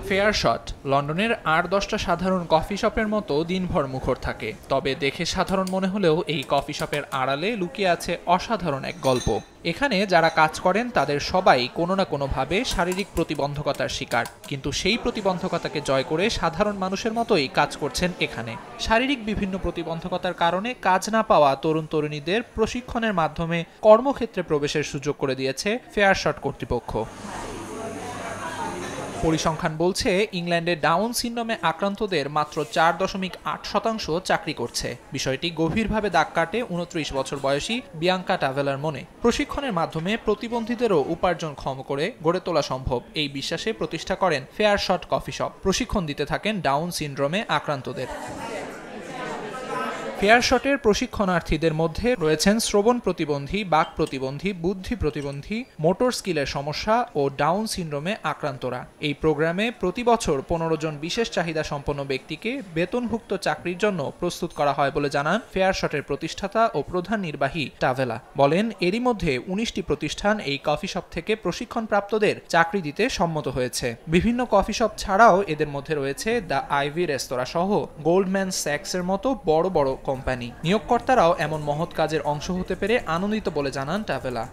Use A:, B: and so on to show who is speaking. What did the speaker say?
A: ফেয়ারশট লন্ডনের ৮-১০টা সাধারণ কফি শপের মতো দিনভর মুখর থাকে, তবে দেখে সাধারণ মনে হলেও এই কফি শপের আড়ালে লুকিয়ে আছে অসাধারণ এক গল্প। এখানে যারা কাজ করেন তাদের সবাই কোনো না কোনোভাবে শারীরিক প্রতিবন্ধকতার শিকার, কিন্তু সেই প্রতিবন্ধকতাকে জয় করে সাধারণ মানুষের মতোই কাজ করছেন এখানে। শারীরিক বিভিন্ন প্রতিবন্ধকতার কারণে কাজ না পাওয়া তরুণ তরুণীদের প্রশিক্ষণের মাধ্যমে কর্মক্ষেত্রে প্রবেশের সুযোগ করে দিয়েছে ফেয়ারশট কর্তৃপক্ষ। পরিসংখ্যান বলছে, ইংল্যান্ডে ডাউন সিনড্রোমে আক্রান্তদের মাত্র 4.8% চাকরি করছে। বিষয়টি গভীরভাবে দাগ কাটে 29 বছর বয়সী বিয়াঙ্কা টাভেলার মনে। প্রশিক্ষণের মাধ্যমে প্রতিবন্ধীদেরও উপার্জনক্ষম করে গড়ে তোলা সম্ভব, এই বিশ্বাসে প্রতিষ্ঠা করেন ফেয়ারশট কফি শপ। প্রশিক্ষণ দিতে থাকেন ডাউন সিনড্রোমে আক্রান্তদের। ফেয়ারশটের প্রশিক্ষণার্থীদের মধ্যে রয়েছেন শ্রবণ প্রতিবন্ধী, বাক প্রতিবন্ধী, বুদ্ধি প্রতিবন্ধী, মোটর স্কিলের সমস্যা ও ডাউন সিনড্রোমে আক্রান্তরা। এই প্রোগ্রামে প্রতি বছর 15 জন বিশেষ চাহিদা সম্পন্ন ব্যক্তিকে বেতনভুক্ত চাকরির জন্য প্রস্তুত করা হয় বলে জানান ফেয়ারশটের প্রতিষ্ঠাতা ও প্রধান নির্বাহী টাভেলা। বলেন, এরই মধ্যে 19টি প্রতিষ্ঠান এই কফি শপ থেকে প্রশিক্ষণপ্রাপ্তদের চাকরি দিতে সম্মত হয়েছে। বিভিন্ন কফি শপ ছাড়াও এদের মধ্যে রয়েছে দ্য আইভি রেস্তোরাঁ সহ গোল্ডম্যান স্যাক্সের মতো বড় বড় কোম্পানি। নিয়োগকর্তারাও এমন মহৎ কাজের অংশ হতে পেরে আনন্দিত বলে জানান টাভেলা।